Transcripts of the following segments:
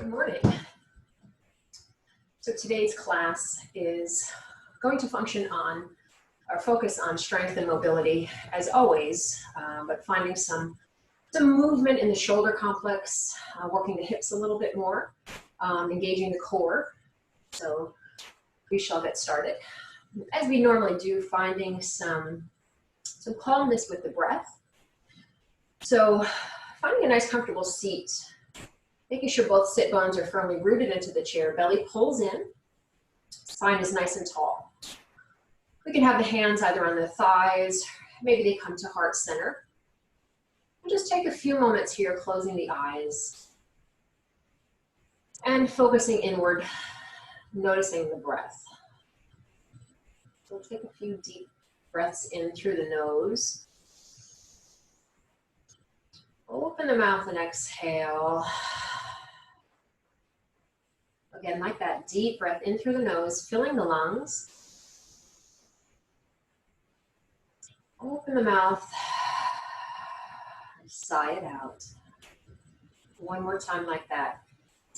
Good morning. So today's class is going to function on or focus on strength and mobility as always, but finding some movement in the shoulder complex, working the hips a little bit more, engaging the core. So we shall get started. As we normally do, finding some calmness with the breath. So finding a nice comfortable seat, making sure both sit bones are firmly rooted into the chair, belly pulls in, spine is nice and tall. We can have the hands either on the thighs, maybe they come to heart center. And just take a few moments here, closing the eyes and focusing inward, noticing the breath. So take a few deep breaths in through the nose. Open the mouth and exhale. Again, like that, deep breath in through the nose, filling the lungs. Open the mouth, sigh it out. One more time like that.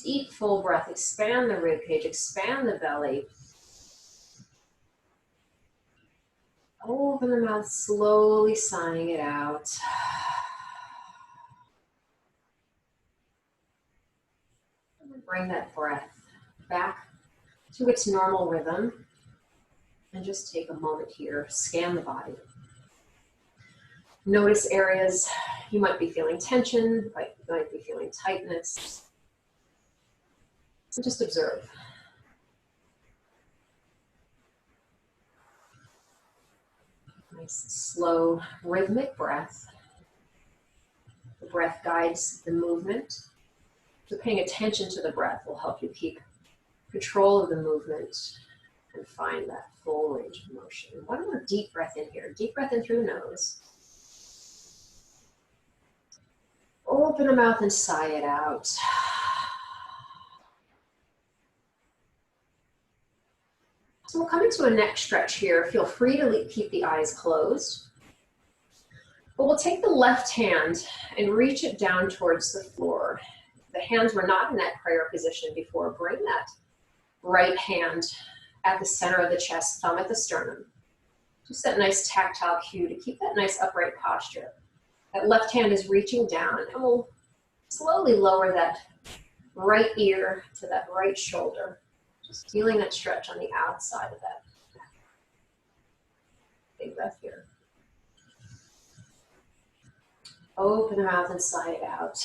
Deep, full breath, expand the rib cage, expand the belly. Open the mouth, slowly sighing it out. And bring that breath back to its normal rhythm. And just take a moment here, scan the body. Notice areas you might be feeling tension, might be feeling tightness. And just observe. Nice, slow, rhythmic breath. The breath guides the movement. So paying attention to the breath will help you keep control of the movement and find that full range of motion. One more deep breath in here. Deep breath in through the nose. Open the mouth and sigh it out. So we'll come into a neck stretch here. Feel free to keep the eyes closed. But we'll take the left hand and reach it down towards the floor. The hands were not in that prayer position before. Bring that right hand at the center of the chest, thumb at the sternum. Just that nice tactile cue to keep that nice upright posture. That left hand is reaching down, and we'll slowly lower that right ear to that right shoulder. Just feeling that stretch on the outside of that. Big breath here. Open the mouth and sigh it out.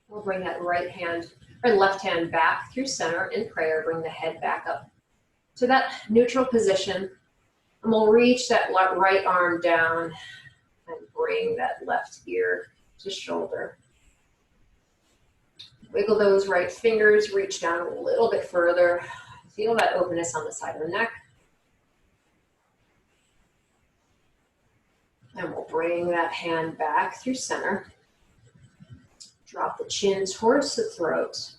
We'll bring that left hand back through center in prayer. Bring the head back up to that neutral position. And we'll reach that right arm down and bring that left ear to shoulder. Wiggle those right fingers, reach down a little bit further. Feel that openness on the side of the neck. And we'll bring that hand back through center. Drop the chin towards the throat.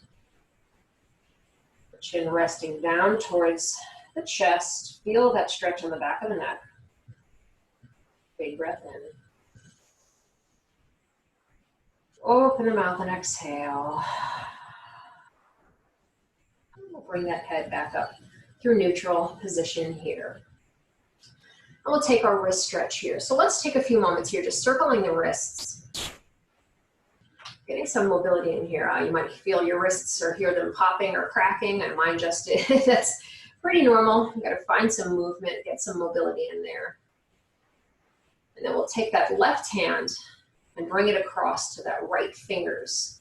The chin resting down towards the chest. Feel that stretch on the back of the neck. Big breath in. Open the mouth and exhale. We'll bring that head back up through neutral position here. And we'll take our wrist stretch here. So let's take a few moments here, just circling the wrists. Getting some mobility in here. You might feel your wrists or hear them popping or cracking, and mine just did. That's pretty normal. You gotta find some movement, get some mobility in there. And then we'll take that left hand and bring it across to that right fingers.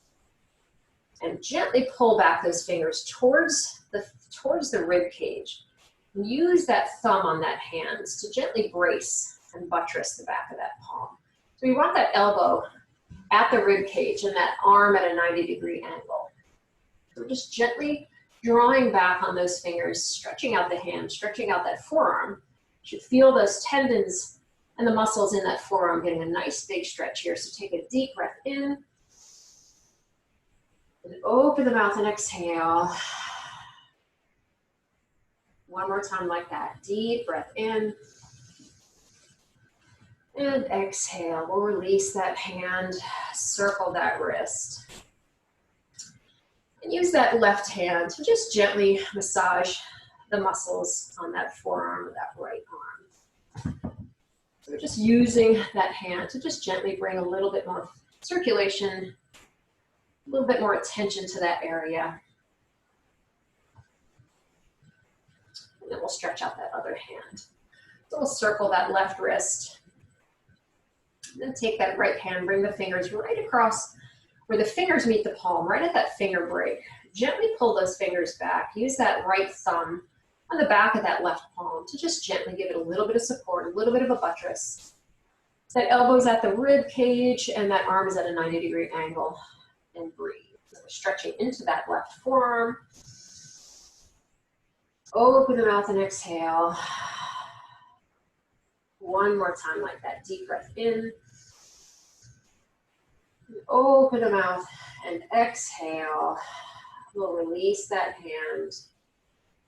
And gently pull back those fingers towards the rib cage. And use that thumb on that hand to gently brace and buttress the back of that palm. So we want that elbow at the rib cage and that arm at a 90-degree angle. So we're just gently drawing back on those fingers, stretching out the hand, stretching out that forearm. You should feel those tendons and the muscles in that forearm getting a nice big stretch here. So take a deep breath in. And open the mouth and exhale. One more time like that. Deep breath in. And exhale. We'll release that hand, circle that wrist. And use that left hand to just gently massage the muscles on that forearm or that right arm. So we're just using that hand to just gently bring a little bit more circulation, a little bit more attention to that area. And then we'll stretch out that other hand. So we'll circle that left wrist. And then take that right hand, bring the fingers right across where the fingers meet the palm, right at that finger break. Gently pull those fingers back. Use that right thumb on the back of that left palm to just gently give it a little bit of support, a little bit of a buttress. That elbow's at the rib cage and that arm is at a 90-degree angle. And breathe. So we're stretching into that left forearm. Open the mouth and exhale. One more time like that. Deep breath in. Open the mouth and exhale. We'll release that hand.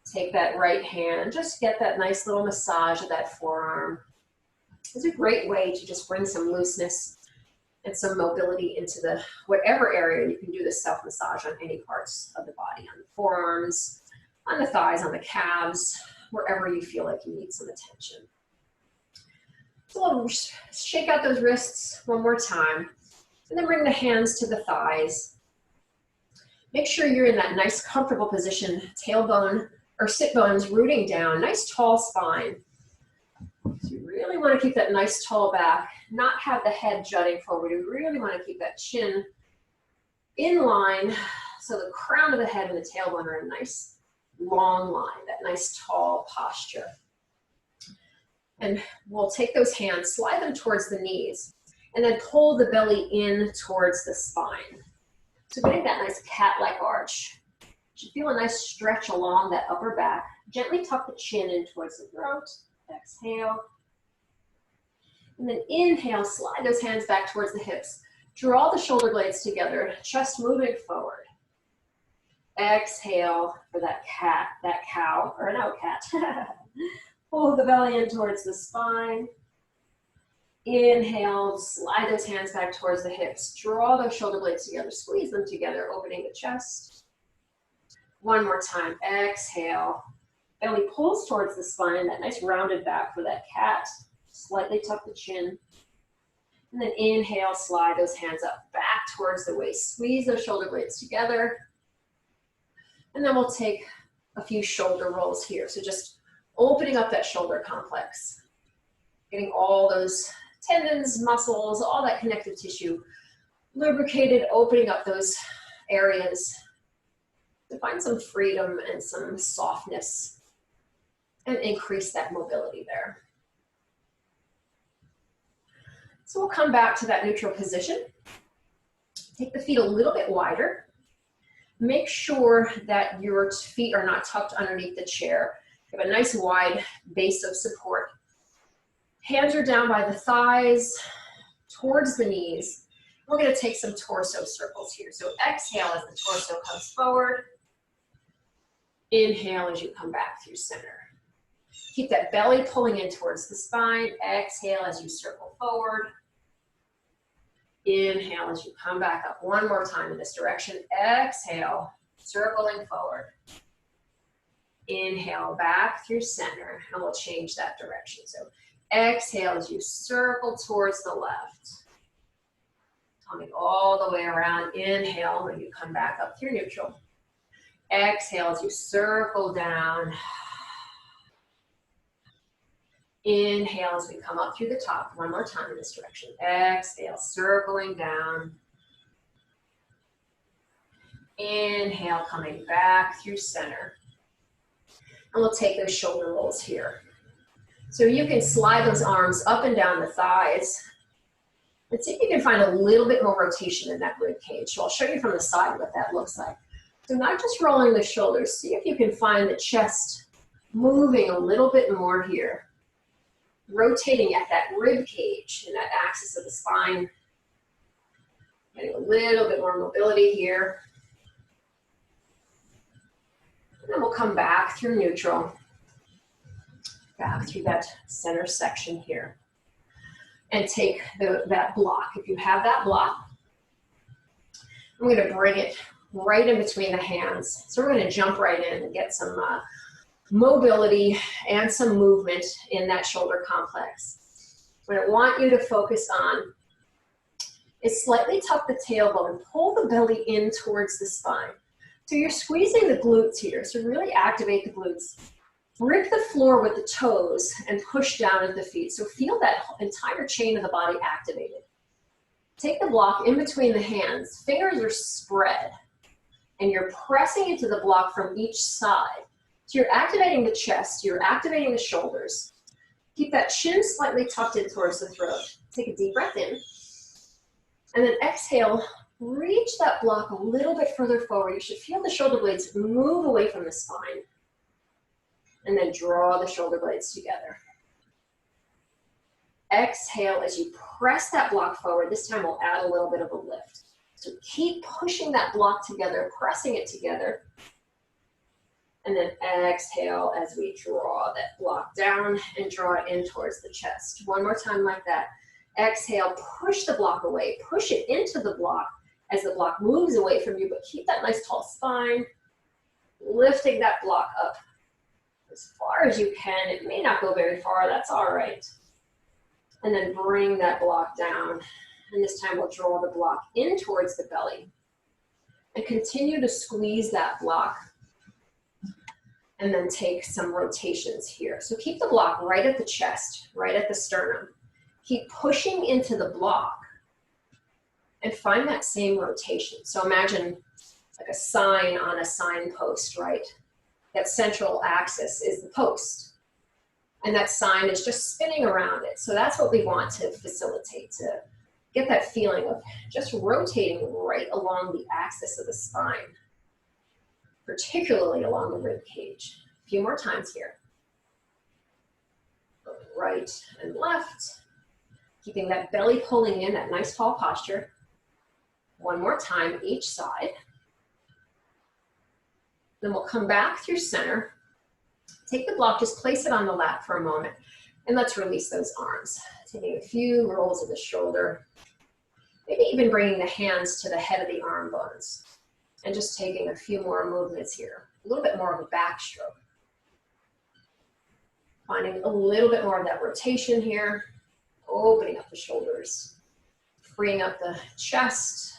Take that right hand. Just get that nice little massage of that forearm. It's a great way to just bring some looseness and some mobility into the whatever area. You can do this self-massage on any parts of the body, on the forearms, on the thighs, on the calves, wherever you feel like you need some attention. So we'll shake out those wrists one more time, and then bring the hands to the thighs. Make sure you're in that nice comfortable position, tailbone or sit bones rooting down, nice tall spine. So you really want to keep that nice tall back, not have the head jutting forward. You really want to keep that chin in line so the crown of the head and the tailbone are in a nice long line, that nice tall posture. And we'll take those hands, slide them towards the knees, and then pull the belly in towards the spine. So getting that nice cat-like arch. You should feel a nice stretch along that upper back. Gently tuck the chin in towards the throat. Exhale. And then inhale, slide those hands back towards the hips. Draw the shoulder blades together, chest moving forward. Exhale for that cat, that cow, or no, cat. Pull the belly in towards the spine. Inhale, slide those hands back towards the hips. Draw those shoulder blades together, squeeze them together, opening the chest. One more time, exhale. Belly pulls towards the spine, that nice rounded back for that cat. Slightly tuck the chin. And then inhale, slide those hands up back towards the waist. Squeeze those shoulder blades together. And then we'll take a few shoulder rolls here. So just opening up that shoulder complex. Getting all those tendons, muscles, all that connective tissue lubricated, opening up those areas to find some freedom and some softness and increase that mobility there. So we'll come back to that neutral position. Take the feet a little bit wider. Make sure that your feet are not tucked underneath the chair. You have a nice wide base of support. Hands are down by the thighs, towards the knees. We're going to take some torso circles here. So exhale as the torso comes forward. Inhale as you come back through center. Keep that belly pulling in towards the spine. Exhale as you circle forward. Inhale as you come back up. One more time in this direction. Exhale, circling forward. Inhale back through center, and we'll change that direction. So exhale as you circle towards the left. Coming all the way around. Inhale when you come back up through neutral. Exhale as you circle down. Inhale as we come up through the top. One more time in this direction. Exhale, circling down. Inhale, coming back through center. And we'll take those shoulder rolls here. So you can slide those arms up and down the thighs. And see if you can find a little bit more rotation in that rib cage. So I'll show you from the side what that looks like. So not just rolling the shoulders, see if you can find the chest moving a little bit more here. Rotating at that rib cage and that axis of the spine. Getting a little bit more mobility here. And then we'll come back through neutral. Back through that center section here. And take that block. If you have that block, I'm going to bring it right in between the hands. So we're going to jump right in and get some mobility and some movement in that shoulder complex. What I want you to focus on is slightly tuck the tailbone and pull the belly in towards the spine. So you're squeezing the glutes here, so really activate the glutes. Grip the floor with the toes and push down at the feet. So feel that entire chain of the body activated. Take the block in between the hands. Fingers are spread, and you're pressing into the block from each side. So you're activating the chest, you're activating the shoulders. Keep that chin slightly tucked in towards the throat. Take a deep breath in. And then exhale, reach that block a little bit further forward. You should feel the shoulder blades move away from the spine. And then draw the shoulder blades together. Exhale as you press that block forward. This time we'll add a little bit of a lift. So keep pushing that block together, pressing it together. And then exhale as we draw that block down and draw it in towards the chest. One more time like that. Exhale, push the block away, push it into the block as the block moves away from you, but keep that nice tall spine, lifting that block up as far as you can. It may not go very far, that's all right. And then bring that block down. And this time we'll draw the block in towards the belly. And continue to squeeze that block. And then take some rotations here. So keep the block right at the chest, right at the sternum. Keep pushing into the block. And find that same rotation. So imagine like a sign on a signpost, right? That central axis is the post. And that sign is just spinning around it. So that's what we want to facilitate, to get that feeling of just rotating right along the axis of the spine, particularly along the rib cage. A few more times here. Right and left. Keeping that belly pulling in, that nice tall posture. One more time each side. Then we'll come back through center. Take the block, just place it on the lap for a moment, and let's release those arms. Taking a few rolls of the shoulder, maybe even bringing the hands to the head of the arm bones, and just taking a few more movements here. A little bit more of a backstroke. Finding a little bit more of that rotation here, opening up the shoulders, freeing up the chest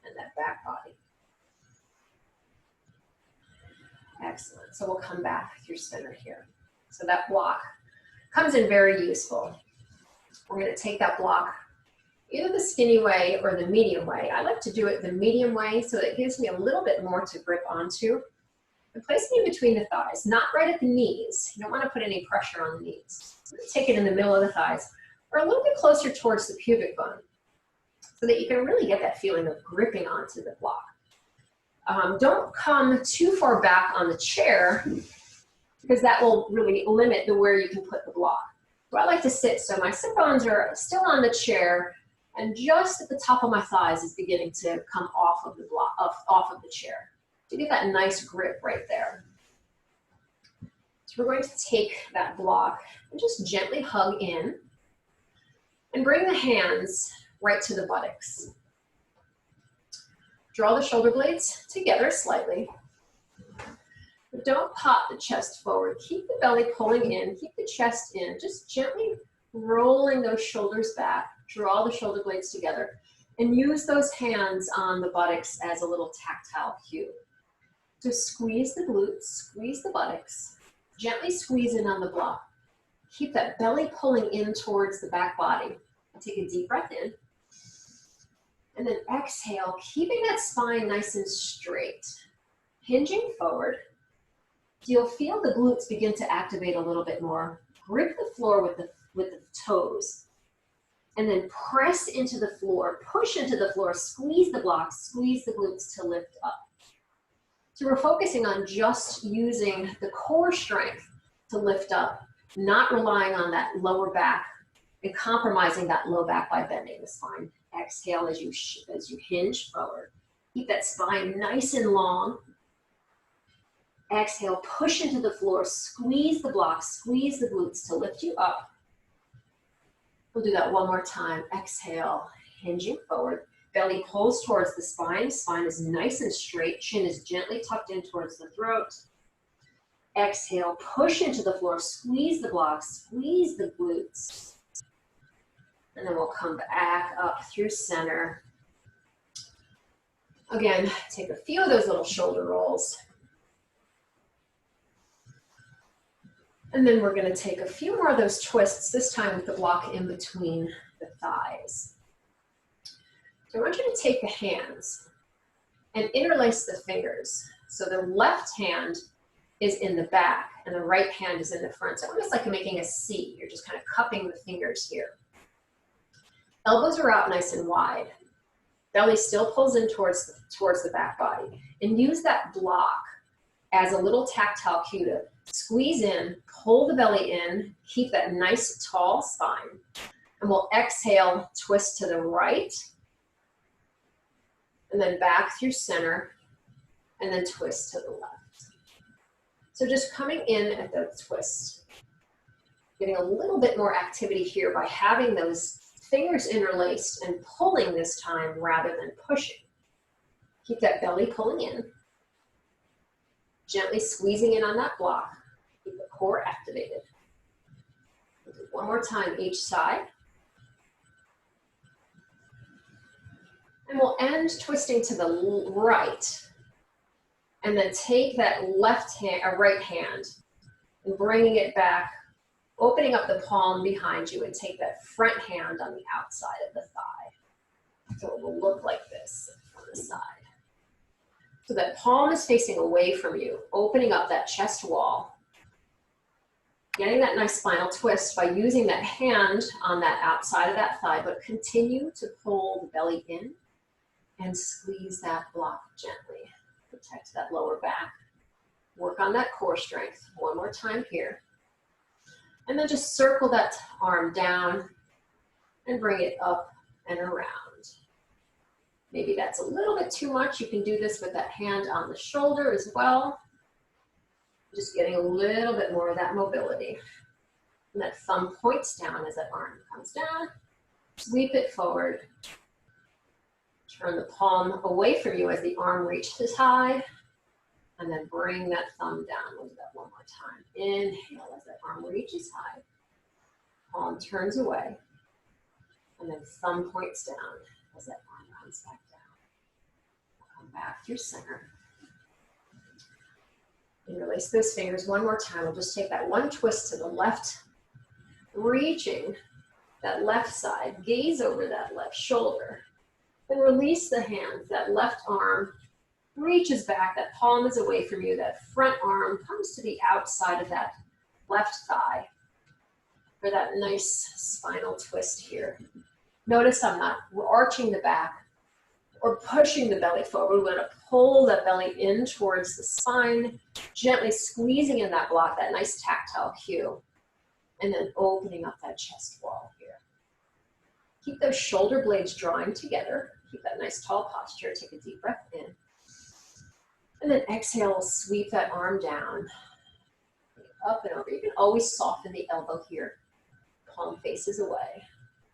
and that back body. Excellent. So we'll come back through center here. So that block comes in very useful. We're going to take that block either the skinny way or the medium way. I like to do it the medium way so that it gives me a little bit more to grip onto. And placing it between the thighs, not right at the knees. You don't want to put any pressure on the knees. Take it in the middle of the thighs or a little bit closer towards the pubic bone so that you can really get that feeling of gripping onto the block. Don't come too far back on the chair because that will really limit where you can put the block. So I like to sit so my sit bones are still on the chair and just at the top of my thighs is beginning to come off of the block, off of the chair. To get that nice grip right there. So we're going to take that block and just gently hug in and bring the hands right to the buttocks. Draw the shoulder blades together slightly. But don't pop the chest forward. Keep the belly pulling in, keep the chest in. Just gently rolling those shoulders back. Draw the shoulder blades together. And use those hands on the buttocks as a little tactile cue. So squeeze the glutes, squeeze the buttocks. Gently squeeze in on the block. Keep that belly pulling in towards the back body. Take a deep breath in. And then exhale, keeping that spine nice and straight. Hinging forward. You'll feel the glutes begin to activate a little bit more. Grip the floor with the toes. And then press into the floor, push into the floor, squeeze the blocks, squeeze the glutes to lift up. So we're focusing on just using the core strength to lift up, not relying on that lower back and compromising that low back by bending the spine. Exhale as you hinge forward. Keep that spine nice and long. Exhale, push into the floor, squeeze the blocks, squeeze the glutes to lift you up. We'll do that one more time. Exhale, hinging forward. Belly pulls towards the spine. Spine is nice and straight. Chin is gently tucked in towards the throat. Exhale, push into the floor. Squeeze the blocks. Squeeze the glutes. And then we'll come back up through center. Again, take a few of those little shoulder rolls. And then we're going to take a few more of those twists, this time with the block in between the thighs. So I want you to take the hands and interlace the fingers. So the left hand is in the back and the right hand is in the front. So almost like you're making a C. You're just kind of cupping the fingers here. Elbows are out nice and wide. Belly still pulls in towards the back body. And use that block as a little tactile cue to squeeze in, pull the belly in, keep that nice tall spine. And we'll exhale, twist to the right, and then back through center, and then twist to the left. So just coming in at the twist, getting a little bit more activity here by having those fingers interlaced and pulling this time rather than pushing. Keep that belly pulling in. Gently squeezing in on that block. Keep the core activated. We'll do one more time each side. And we'll end twisting to the right. And then take that right hand and bringing it back, opening up the palm behind you, and take that front hand on the outside of the thigh. So it will look like this on the side. So that palm is facing away from you, opening up that chest wall. Getting that nice spinal twist by using that hand on that outside of that thigh, but continue to pull the belly in and squeeze that block gently. Protect that lower back. Work on that core strength. One more time here. And then just circle that arm down and bring it up and around. Maybe that's a little bit too much. You can do this with that hand on the shoulder as well. Just getting a little bit more of that mobility. And that thumb points down as that arm comes down. Sweep it forward. Turn the palm away from you as the arm reaches high. And then bring that thumb down. We'll do that one more time. Inhale as that arm reaches high. Palm turns away. And then thumb points down as that arm comes back down. We'll come back through center. Interlace those fingers one more time. We'll just take that one twist to the left, reaching that left side. Gaze over that left shoulder. Then release the hands. That left arm reaches back. That palm is away from you. That front arm comes to the outside of that left thigh for that nice spinal twist here. Notice I'm not arching the back or pushing the belly forward. We're going to pull that belly in towards the spine, gently squeezing in that block, that nice tactile cue, and then opening up that chest wall here. Keep those shoulder blades drawing together. Keep that nice tall posture. Take a deep breath in. And then exhale, sweep that arm down, up and over. You can always soften the elbow here. Palm faces away.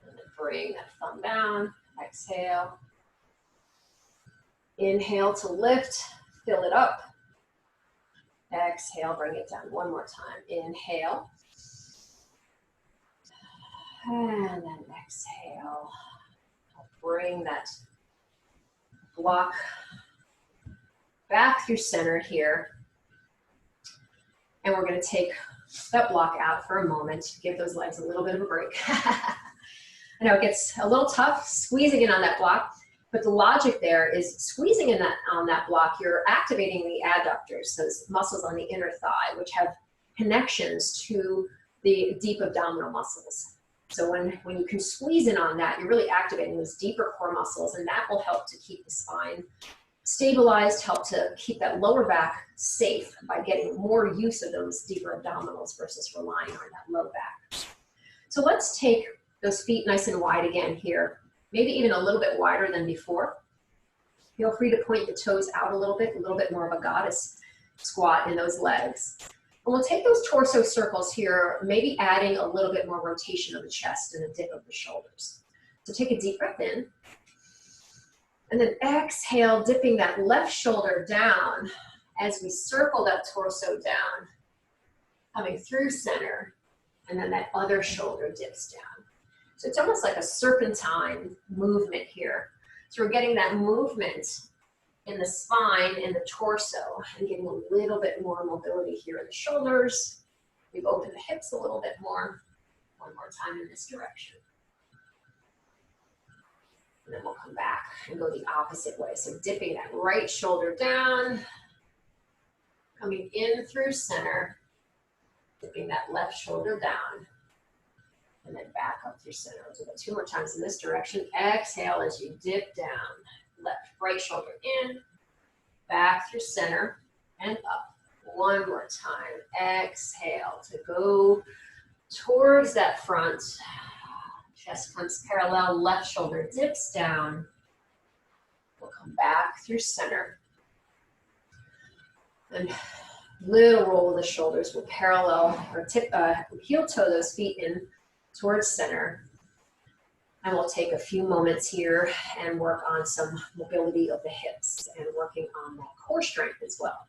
And then bring that thumb down. Exhale. Inhale to lift, fill it up. Exhale, bring it down one more time. Inhale. And then exhale. Bring that block back through center here. And we're going to take that block out for a moment to give those legs a little bit of a break. I know it gets a little tough squeezing in on that block. But the logic there is squeezing in on that block, you're activating the adductors, those muscles on the inner thigh, which have connections to the deep abdominal muscles. So when you can squeeze in on that, you're really activating those deeper core muscles, and that will help to keep the spine stabilized, help to keep that lower back safe by getting more use of those deeper abdominals versus relying on that low back. So let's take those feet nice and wide again here. Maybe even a little bit wider than before. Feel free to point the toes out a little bit more of a goddess squat in those legs. And we'll take those torso circles here, maybe adding a little bit more rotation of the chest and a dip of the shoulders. So take a deep breath in. And then exhale, dipping that left shoulder down as we circle that torso down, coming through center, and then that other shoulder dips down. So it's almost like a serpentine movement here. So we're getting that movement in the spine and the torso and getting a little bit more mobility here in the shoulders. We've opened the hips a little bit more. One more time in this direction. And then we'll come back and go the opposite way. So dipping that right shoulder down, coming in through center, dipping that left shoulder down, and then back up through center. We'll do that 2 more times in this direction. Exhale as you dip down. Left, right shoulder in, back through center, and up. One more time. Exhale to go towards that front. Chest comes parallel, left shoulder dips down. We'll come back through center. And little roll of the shoulders. We'll parallel or heel toe those feet in towards center. And we'll take a few moments here and work on some mobility of the hips and working on that core strength as well.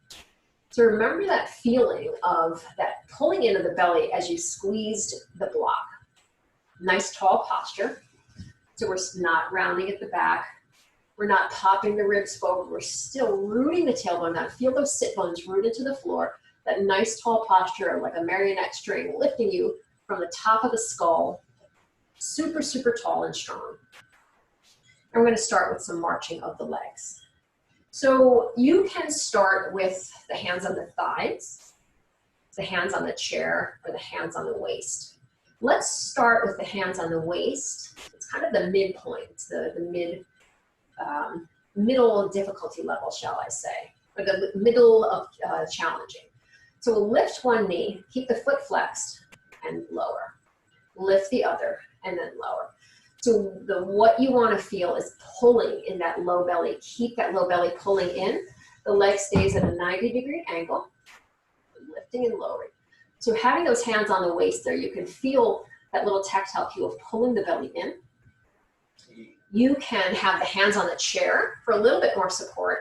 So remember that feeling of that pulling into the belly as you squeezed the block. Nice tall posture. So we're not rounding at the back. We're not popping the ribs forward. We're still rooting the tailbone down. Feel those sit bones rooted to the floor. That nice tall posture like a marionette string lifting you from the top of the skull. Super, super tall and strong. And we're going to start with some marching of the legs. So you can start with the hands on the thighs, the hands on the chair, or the hands on the waist. Let's start with the hands on the waist. It's kind of the midpoint, the middle difficulty level, shall I say, or the middle of challenging. So we'll lift one knee, keep the foot flexed, and lower. Lift the other, and then lower. So what you want to feel is pulling in that low belly. Keep that low belly pulling in. The leg stays at a 90-degree angle, lifting and lowering. So having those hands on the waist there, you can feel that little tactile cue of pulling the belly in. You can have the hands on the chair for a little bit more support.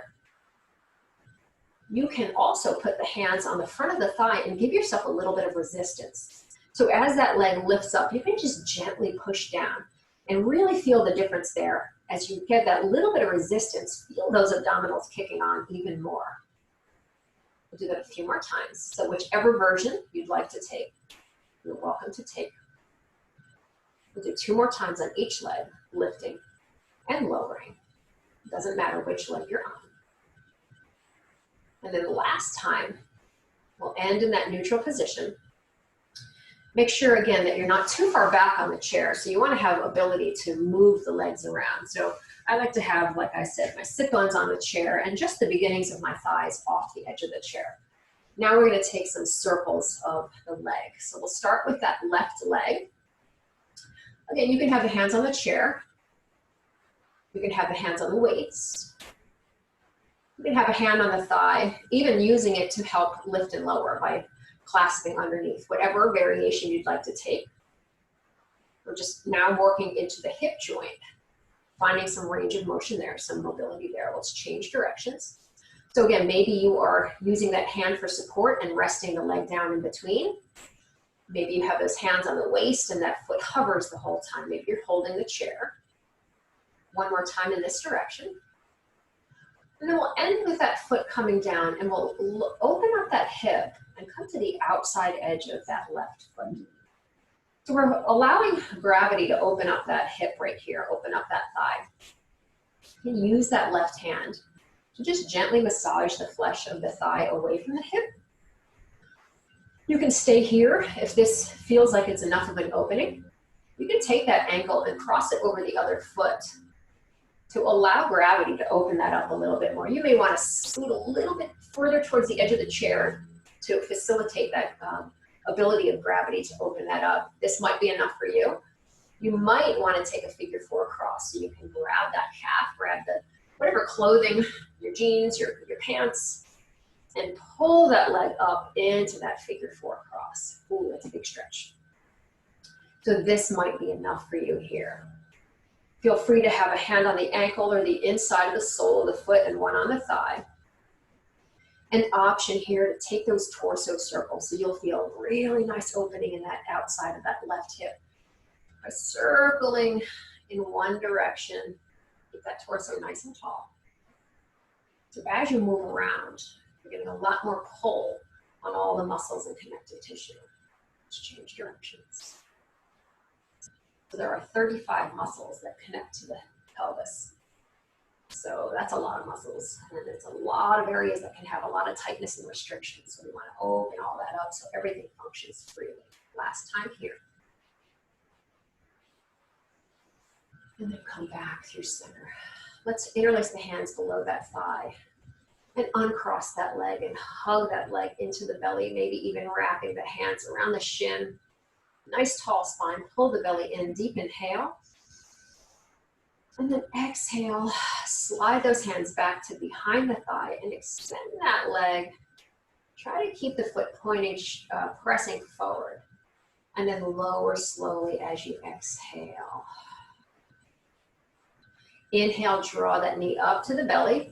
You can also put the hands on the front of the thigh and give yourself a little bit of resistance. So as that leg lifts up, you can just gently push down and really feel the difference there. As you get that little bit of resistance, feel those abdominals kicking on even more. We'll do that a few more times. So whichever version you'd like to take, you're welcome to take. We'll do 2 more times on each leg, lifting and lowering. It doesn't matter which leg you're on. And then the last time, we'll end in that neutral position. Make sure, again, that you're not too far back on the chair. So you want to have ability to move the legs around. So I like to have, like I said, my sit bones on the chair and just the beginnings of my thighs off the edge of the chair. Now we're going to take some circles of the leg. So we'll start with that left leg. Again, you can have the hands on the chair. You can have the hands on the waist. You can have a hand on the thigh, even using it to help lift and lower by clasping underneath, whatever variation you'd like to take. We're just now working into the hip joint, finding some range of motion there, some mobility there. Let's change directions. So again, maybe you are using that hand for support and resting the leg down in between. Maybe you have those hands on the waist and that foot hovers the whole time. Maybe you're holding the chair. One more time in this direction. And then we'll end with that foot coming down and we'll open up that hip and come to the outside edge of that left foot. So we're allowing gravity to open up that hip right here, open up that thigh. You can use that left hand to just gently massage the flesh of the thigh away from the hip. You can stay here if this feels like it's enough of an opening. You can take that ankle and cross it over the other foot to allow gravity to open that up a little bit more. You may want to scoot a little bit further towards the edge of the chair to facilitate that ability of gravity to open that up. This might be enough for you. You might want to take a figure 4 cross so you can grab that calf, grab the whatever clothing, your jeans, your pants, and pull that leg up into that figure 4 cross. Ooh, that's a big stretch. So this might be enough for you here. Feel free to have a hand on the ankle or the inside of the sole of the foot and one on the thigh. An option here to take those torso circles, so you'll feel a really nice opening in that outside of that left hip. By circling in one direction, keep that torso nice and tall. So as you move around, you're getting a lot more pull on all the muscles and connective tissue. Let's change directions. So there are 35 muscles that connect to the pelvis. So that's a lot of muscles, and it's a lot of areas that can have a lot of tightness and restrictions. So we want to open all that up so everything functions freely. Last time here. And then come back through center. Let's interlace the hands below that thigh and uncross that leg and hug that leg into the belly, maybe even wrapping the hands around the shin. Nice tall spine, pull the belly in, deep inhale. And then exhale, slide those hands back to behind the thigh and extend that leg. Try to keep the foot pointing, pressing forward. And then lower slowly as you exhale. Inhale, draw that knee up to the belly.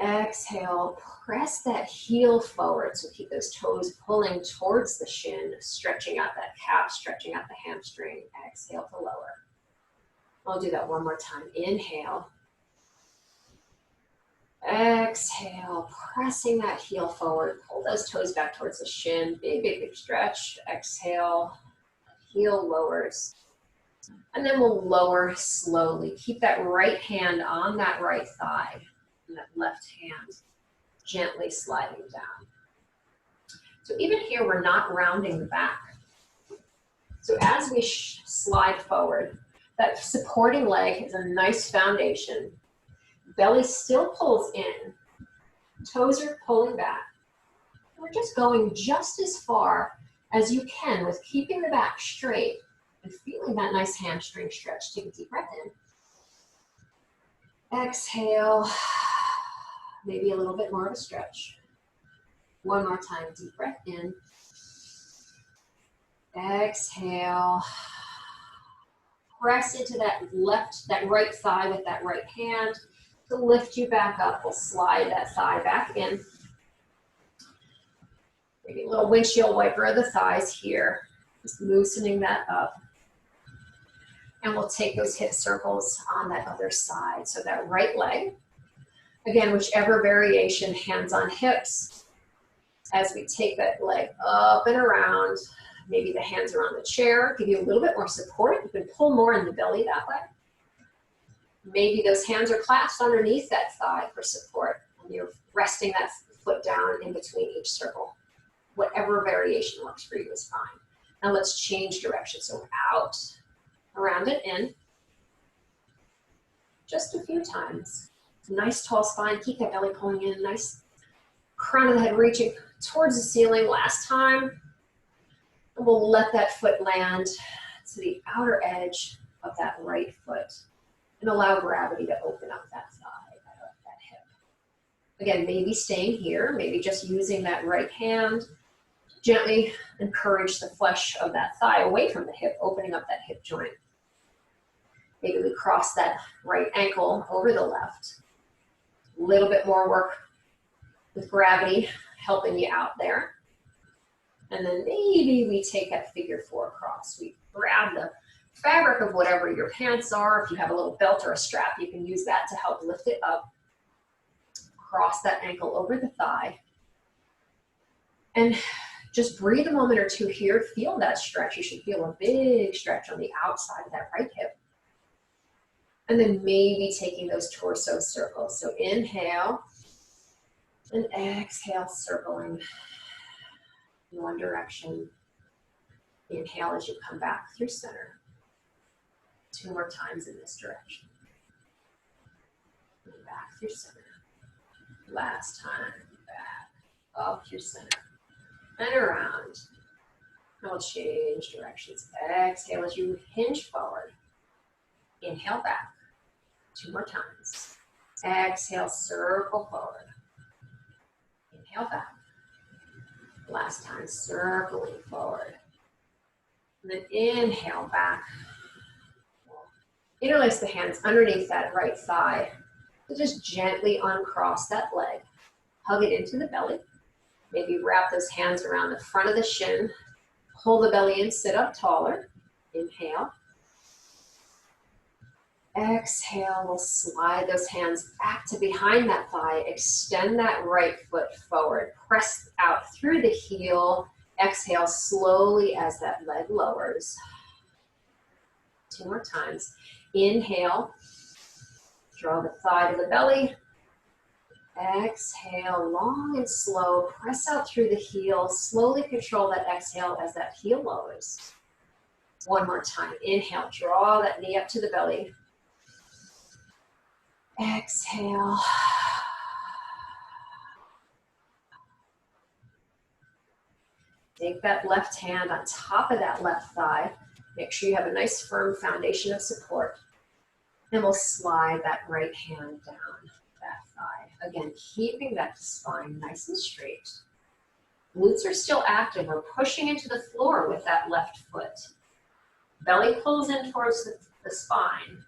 Exhale, press that heel forward. So keep those toes pulling towards the shin, stretching out that calf, stretching out the hamstring. Exhale to lower. I'll do that one more time. Inhale. Exhale, pressing that heel forward. Pull those toes back towards the shin. Big, big, big stretch. Exhale. Heel lowers. And then we'll lower slowly. Keep that right hand on that right thigh. And that left hand gently sliding down. So even here, we're not rounding the back. So as we slide forward, that supporting leg is a nice foundation. Belly still pulls in. Toes are pulling back. We're just going just as far as you can with keeping the back straight and feeling that nice hamstring stretch. Take a deep breath in. Exhale. Maybe a little bit more of a stretch. One more time. Deep breath in. Exhale. Press into that right thigh with that right hand to lift you back up. We'll slide that thigh back in. Maybe a little windshield wiper of the thighs here. Just loosening that up. And we'll take those hip circles on that other side. So that right leg, again, whichever variation, hands on hips. As we take that leg up and around, maybe the hands are on the chair, give you a little bit more support. You can pull more in the belly that way. Maybe those hands are clasped underneath that thigh for support, and you're resting that foot down in between each circle. Whatever variation works for you is fine. Now let's change direction. So out, around and in. Just a few times. Nice tall spine, keep that belly pulling in, nice crown of the head reaching towards the ceiling. Last time. And we'll let that foot land to the outer edge of that right foot and allow gravity to open up that thigh, that hip. Again, maybe staying here, maybe just using that right hand. Gently encourage the flesh of that thigh away from the hip, opening up that hip joint. Maybe we cross that right ankle over the left. A little bit more work with gravity helping you out there. And then maybe we take that figure 4 across. We grab the fabric of whatever your pants are. If you have a little belt or a strap, you can use that to help lift it up. Cross that ankle over the thigh. And just breathe a moment or two here. Feel that stretch. You should feel a big stretch on the outside of that right hip. And then maybe taking those torso circles. So inhale and exhale, circling in one direction. Inhale as you come back through center. 2 more times in this direction. And back through center. Last time, back, up through center. And around. And we'll change directions. Exhale as you hinge forward. Inhale back. 2 more times. Exhale, circle forward. Inhale back. Last time, circling forward. And then inhale back. Interlace the hands underneath that right thigh. So just gently uncross that leg. Hug it into the belly. Maybe wrap those hands around the front of the shin. Pull the belly in, sit up taller. Inhale. Exhale, we'll slide those hands back to behind that thigh. Extend that right foot forward. Press out through the heel. Exhale slowly as that leg lowers. 2 more times. Inhale. Draw the thigh to the belly. Exhale, long and slow. Press out through the heel. Slowly control that exhale as that heel lowers. 1 more time. Inhale, draw that knee up to the belly. Exhale. Take that left hand on top of that left thigh. Make sure you have a nice firm foundation of support. And we'll slide that right hand down that thigh. Again, keeping that spine nice and straight. Glutes are still active. We're pushing into the floor with that left foot. Belly pulls in towards the spine.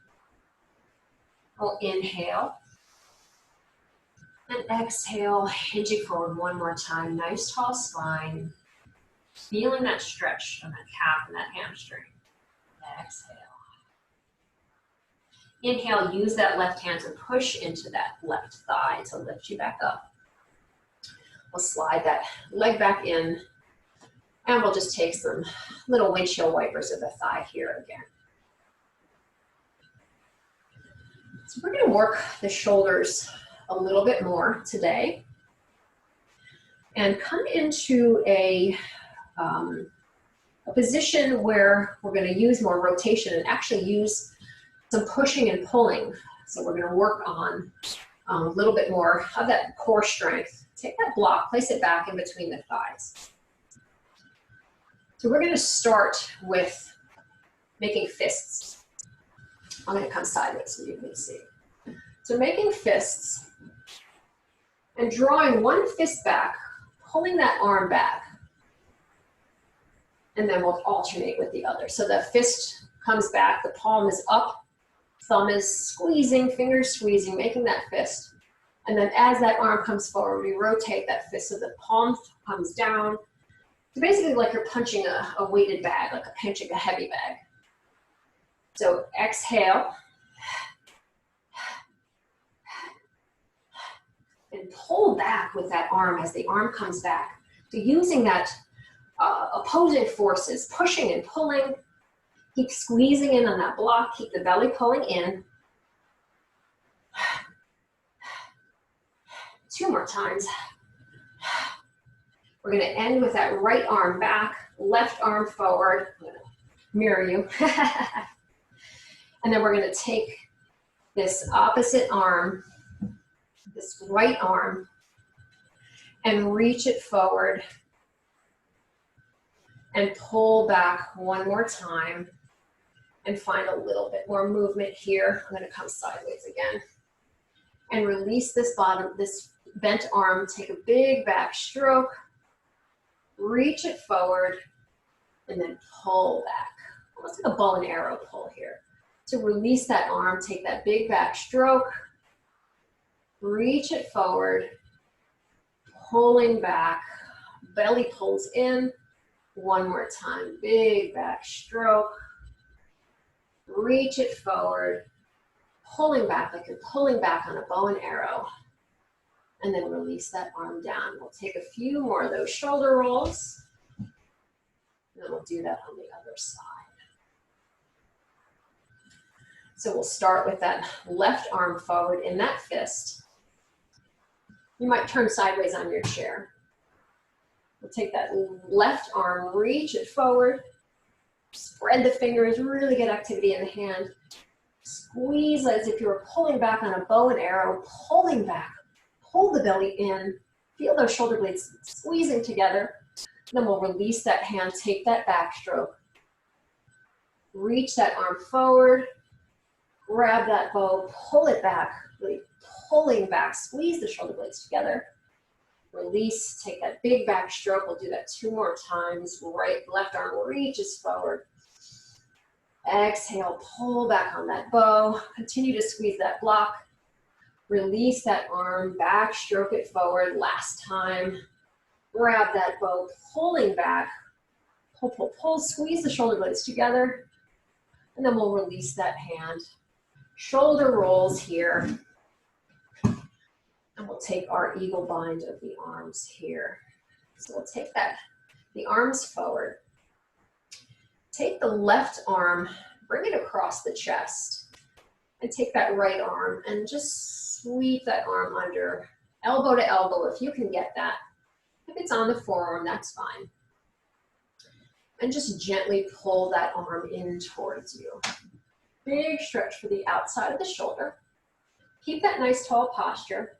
We'll inhale. And exhale, hinging forward 1 more time. Nice tall spine. Feeling that stretch from that calf and that hamstring. Exhale. Inhale, use that left hand to push into that left thigh to lift you back up. We'll slide that leg back in, and we'll just take some little windshield wipers of the thigh here again. So we're going to work the shoulders a little bit more today and come into a position where we're going to use more rotation and actually use some pushing and pulling. So we're going to work on a little bit more of that core strength. Take that block, place it back in between the thighs. So we're going to start with making fists. I'm going to come sideways so you can see. So making fists and drawing one fist back, pulling that arm back, and then we'll alternate with the other. So the fist comes back, the palm is up, thumb is squeezing, fingers squeezing, making that fist. And then as that arm comes forward, we rotate that fist so the palm comes down. It's basically like you're punching a weighted bag, like pinching a heavy bag. So exhale. And pull back with that arm as the arm comes back. So using that opposing forces, pushing and pulling. Keep squeezing in on that block. Keep the belly pulling in. 2 more times. We're going to end with that right arm back, left arm forward. I'm going to mirror you. And then we're going to take this opposite arm, this right arm, and reach it forward and pull back 1 more time and find a little bit more movement here. I'm going to come sideways again and release this bent arm. Take a big back stroke, reach it forward, and then pull back. Almost like a bow and arrow pull here. So release that arm, take that big back stroke, reach it forward, pulling back, belly pulls in. 1 more time, big back stroke, reach it forward, pulling back like you're pulling back on a bow and arrow, and then release that arm down. We'll take a few more of those shoulder rolls, and then we'll do that on the other side. So we'll start with that left arm forward in that fist. You might turn sideways on your chair. We'll take that left arm, reach it forward, spread the fingers, really get activity in the hand. Squeeze as if you were pulling back on a bow and arrow, pulling back. Pull the belly in, feel those shoulder blades squeezing together. Then we'll release that hand, take that back stroke. Reach that arm forward, grab that bow, pull it back, really pulling back, squeeze the shoulder blades together. Release, take that big back stroke. We'll do that 2 more times. Left arm reaches forward. Exhale, pull back on that bow. Continue to squeeze that block. Release that arm, back stroke it forward. Last time. Grab that bow, pulling back. Pull, pull, pull. Squeeze the shoulder blades together. And then we'll release that hand. Shoulder rolls here. And we'll take our eagle bind of the arms here. So we'll take the arms forward. Take the left arm, bring it across the chest. And take that right arm and just sweep that arm under, elbow to elbow if you can get that. If it's on the forearm, that's fine. And just gently pull that arm in towards you. Big stretch for the outside of the shoulder. Keep that nice tall posture.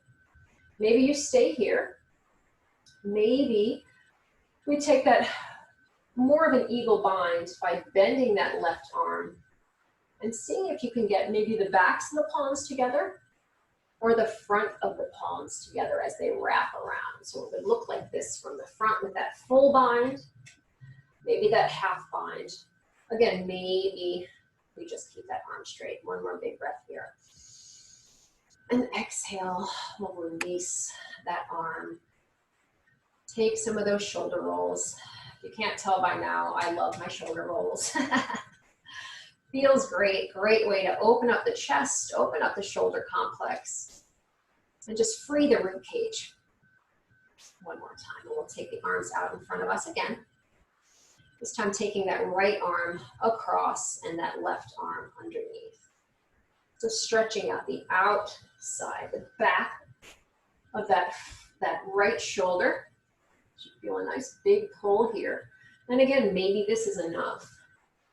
Maybe you stay here. Maybe we take that more of an eagle bind by bending that left arm and seeing if you can get maybe the backs of the palms together or the front of the palms together as they wrap around. So it would look like this from the front with that full bind, maybe that half bind. Again, maybe we just keep that arm straight. One more big breath here. And exhale, we'll release that arm. Take some of those shoulder rolls. If you can't tell by now, I love my shoulder rolls. Feels great, great way to open up the chest, open up the shoulder complex, and just free the rib cage. One more time, and we'll take the arms out in front of us again. This time taking that right arm across and that left arm underneath. So stretching out the outside, the back of that right shoulder. Should feel a nice big pull here. And again, maybe this is enough.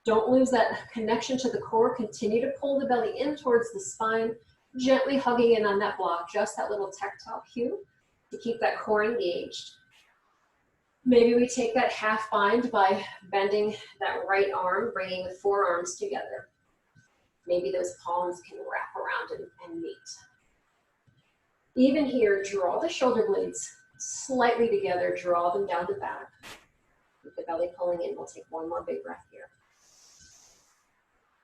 Don't lose that connection to the core. Continue to pull the belly in towards the spine, gently hugging in on that block, just that little tactile cue to keep that core engaged. Maybe we take that half bind by bending that right arm, bringing the forearms together. Maybe those palms can wrap around and meet. Even here, draw the shoulder blades slightly together, draw them down the back. With the belly pulling in, we'll take one more big breath here.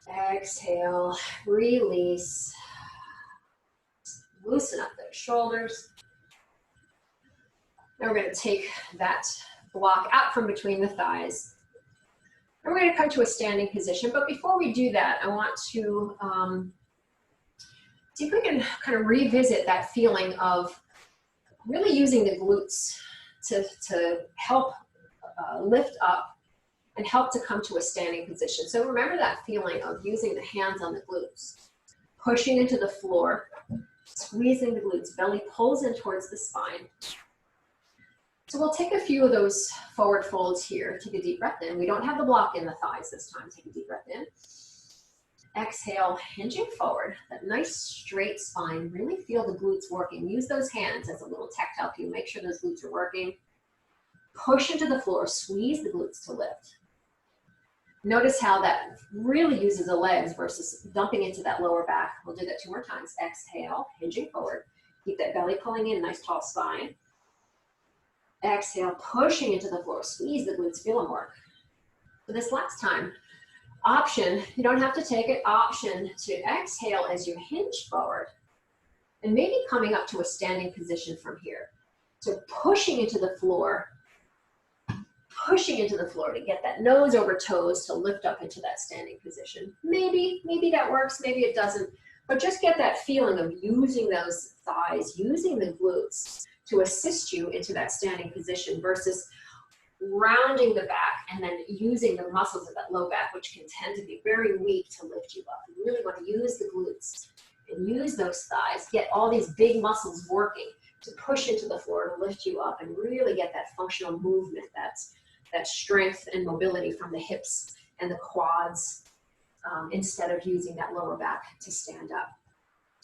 Exhale, release. Loosen up those shoulders. Now we're going to take that block out from between the thighs. And we're going to come to a standing position. But before we do that, I want to see if we can kind of revisit that feeling of really using the glutes to help lift up and help to come to a standing position. So remember that feeling of using the hands on the glutes, pushing into the floor, squeezing the glutes, belly pulls in towards the spine. So we'll take a few of those forward folds here. Take a deep breath in. We don't have the block in the thighs this time. Take a deep breath in. Exhale, hinging forward. That nice straight spine. Really feel the glutes working. Use those hands as a little tactile cue. Make sure those glutes are working. Push into the floor. Squeeze the glutes to lift. Notice how that really uses the legs versus dumping into that lower back. We'll do that 2 more times. Exhale, hinging forward. Keep that belly pulling in, nice tall spine. Exhale, pushing into the floor. Squeeze the glutes, feel them work. For this last time, option, you don't have to take it, option to exhale as you hinge forward. And maybe coming up to a standing position from here. So pushing into the floor to get that nose over toes to lift up into that standing position. Maybe that works, maybe it doesn't, but just get that feeling of using those thighs, using the glutes to assist you into that standing position versus rounding the back and then using the muscles of that low back, which can tend to be very weak to lift you up. You really want to use the glutes and use those thighs, get all these big muscles working to push into the floor to lift you up and really get that functional movement, that strength and mobility from the hips and the quads instead of using that lower back to stand up.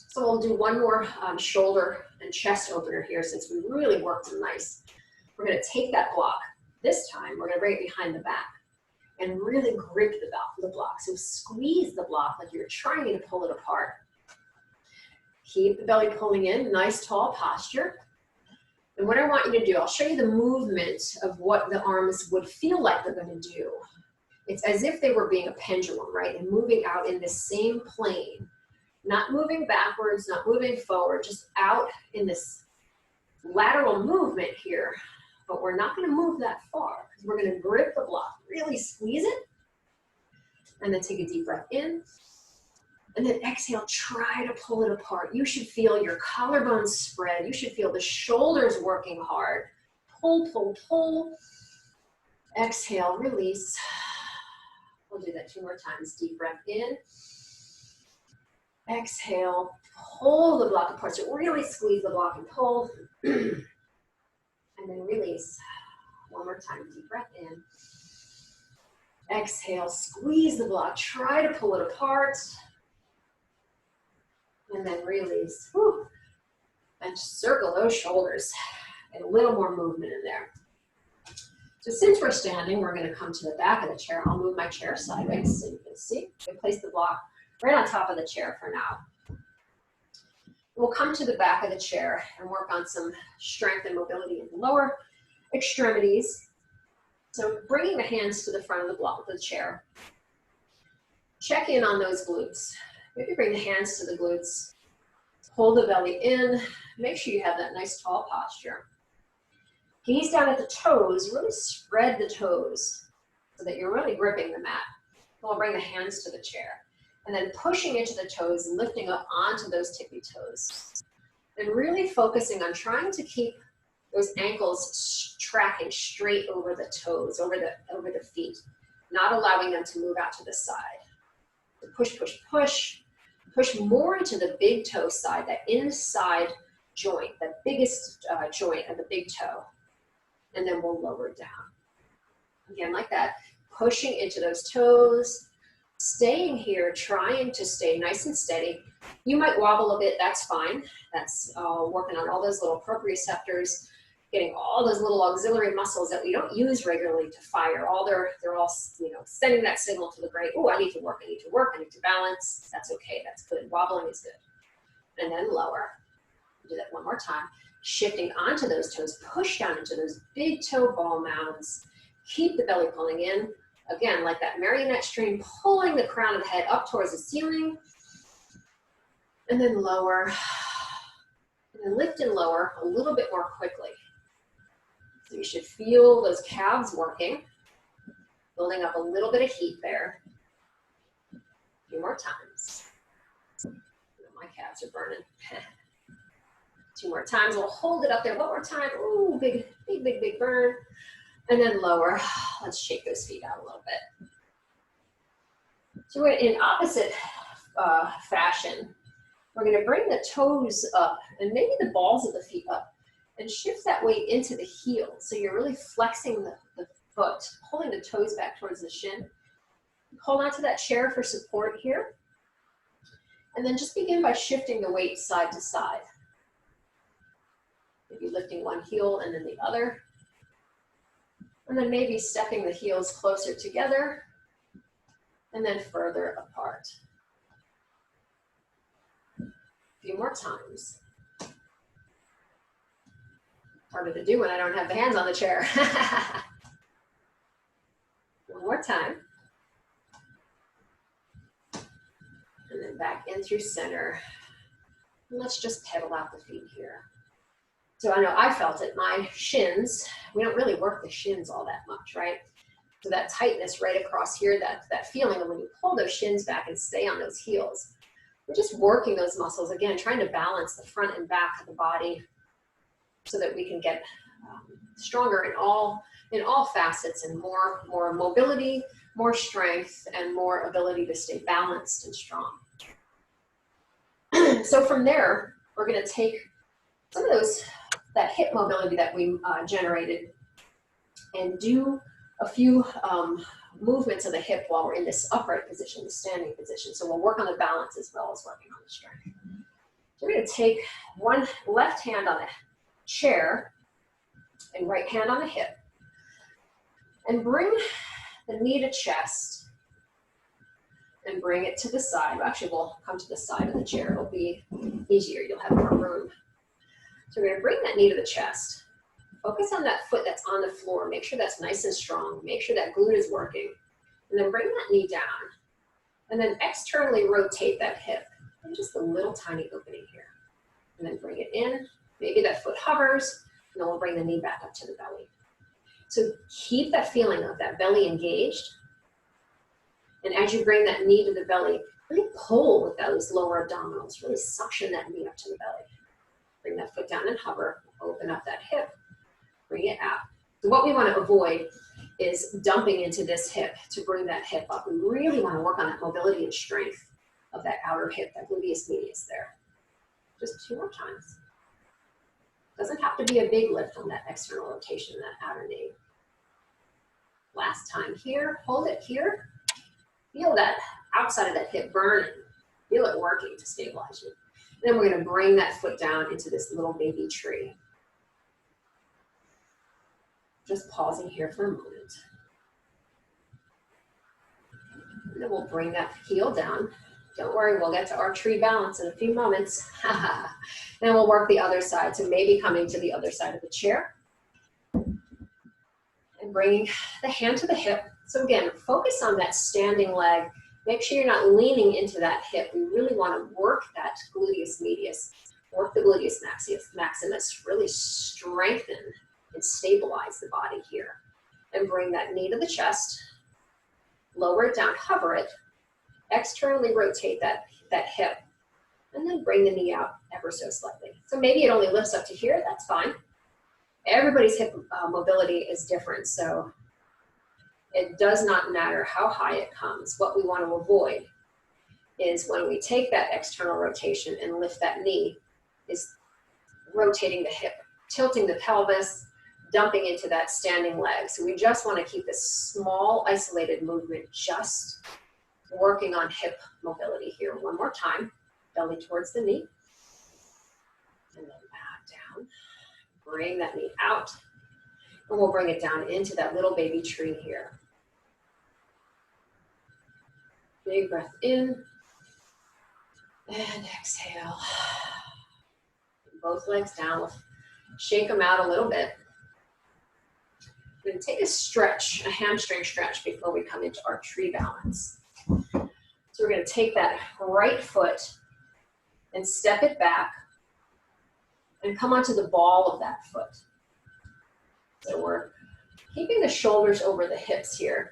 So we'll do one more shoulder and chest opener here since we really worked them nice. We're going to take that block. This time, we're going to bring it behind the back and really grip the block. So squeeze the block like you're trying to pull it apart. Keep the belly pulling in, nice tall posture. And what I want you to do, I'll show you the movement of what the arms would feel like they're going to do. It's as if they were being a pendulum, right? And moving out in the same plane, not moving backwards, not moving forward, just out in this lateral movement here. But we're not going to move that far because we're going to grip the block, really squeeze it, and then take a deep breath in. And then exhale, try to pull it apart. You should feel your collarbones spread. You should feel the shoulders working hard. Pull, pull, pull. Exhale, release. We'll do that 2 more times. Deep breath in. Exhale, pull the block apart. So really squeeze the block and pull. And then release. 1 more time. Deep breath in. Exhale, squeeze the block. Try to pull it apart. And then release. Whew. And circle those shoulders. And a little more movement in there. So since we're standing, we're going to come to the back of the chair. I'll move my chair sideways so you can see. We'll place the block right on top of the chair for now. We'll come to the back of the chair and work on some strength and mobility in the lower extremities. So bringing the hands to the front of the block of the chair. Check in on those glutes. Maybe bring the hands to the glutes. Hold the belly in. Make sure you have that nice tall posture. Gaze down at the toes. Really spread the toes so that you're really gripping the mat. We'll bring the hands to the chair. And then pushing into the toes, lifting up onto those tippy toes. And really focusing on trying to keep those ankles tracking straight over the toes, over the feet, not allowing them to move out to the side. So push, push, push. Push more into the big toe side, that inside joint, the biggest joint of the big toe. And then we'll lower down. Again, like that, pushing into those toes, staying here, trying to stay nice and steady. You might wobble a bit, that's fine. That's working on all those little proprioceptors, getting all those little auxiliary muscles that we don't use regularly to fire. They're all sending that signal to the brain. Oh, I need to work, I need to work, I need to balance. That's okay, that's good. Wobbling is good. And then lower. Do that 1 more time. Shifting onto those toes, push down into those big toe ball mounds. Keep the belly pulling in. Again, like that marionette string, pulling the crown of the head up towards the ceiling. And then lower. And then lift and lower a little bit more quickly. So you should feel those calves working, building up a little bit of heat there. A few more times. My calves are burning. 2 more times. We'll hold it up there 1 more time. Ooh, big, big, big, big burn. And then lower. Let's shake those feet out a little bit. So we're in opposite fashion. We're going to bring the toes up and maybe the balls of the feet up and shift that weight into the heel. So you're really flexing the foot, pulling the toes back towards the shin. Hold on to that chair for support here. And then just begin by shifting the weight side to side. Maybe lifting one heel and then the other. And then maybe stepping the heels closer together and then further apart. A few more times. Harder to do when I don't have the hands on the chair. 1 more time. And then back in through center. And let's just pedal out the feet here. So I know I felt it, my shins, we don't really work the shins all that much, right? So that tightness right across here, that feeling of when you pull those shins back and stay on those heels. We're just working those muscles, again, trying to balance the front and back of the body so that we can get stronger in all facets and more mobility, more strength, and more ability to stay balanced and strong. So from there, we're going to take some of that hip mobility that we generated and do a few movements of the hip while we're in this upright position, the standing position. So we'll work on the balance as well as working on the strength. So we're going to take one left hand on the chair and right hand on the hip and bring the knee to chest and bring it to the side. Actually, we'll come to the side of the chair. It'll be easier. You'll have more room. So we're going to bring that knee to the chest. Focus on that foot that's on the floor. Make sure that's nice and strong. Make sure that glute is working. And then bring that knee down. And then externally rotate that hip. And just a little tiny opening here. And then bring it in. Maybe that foot hovers. And then we'll bring the knee back up to the belly. So keep that feeling of that belly engaged. And as you bring that knee to the belly, really pull with those lower abdominals. Really suction that knee up to the belly. Bring that foot down and hover. Open up that hip. Bring it out. So what we want to avoid is dumping into this hip to bring that hip up. We really want to work on that mobility and strength of that outer hip, that gluteus medius there. Just 2 more times. Doesn't have to be a big lift on that external rotation, that outer knee. Last time here, hold it here. Feel that outside of that hip burning. Feel it working to stabilize you. And then we're going to bring that foot down into this little baby tree. Just pausing here for a moment. And then we'll bring that heel down. Don't worry, we'll get to our tree balance in a few moments. Then we'll work the other side. So maybe coming to the other side of the chair. And bringing the hand to the hip. So again, focus on that standing leg. Make sure you're not leaning into that hip. We really want to work that gluteus medius. Work the gluteus maximus. Really strengthen and stabilize the body here. And bring that knee to the chest. Lower it down, hover it. Externally rotate that hip. And then bring the knee out ever so slightly. So maybe it only lifts up to here, that's fine. Everybody's hip mobility is different, so it does not matter how high it comes. What we want to avoid is when we take that external rotation and lift that knee, is rotating the hip, tilting the pelvis, dumping into that standing leg. So we just want to keep this small isolated movement, just working on hip mobility here. One more time, belly towards the knee, and then back down. Bring that knee out, and we'll bring it down into that little baby tree here. Big breath in, and exhale. Both legs down, we'll shake them out a little bit. We're going to take a stretch, a hamstring stretch before we come into our tree balance. So we're going to take that right foot and step it back and come onto the ball of that foot. So we're keeping the shoulders over the hips here,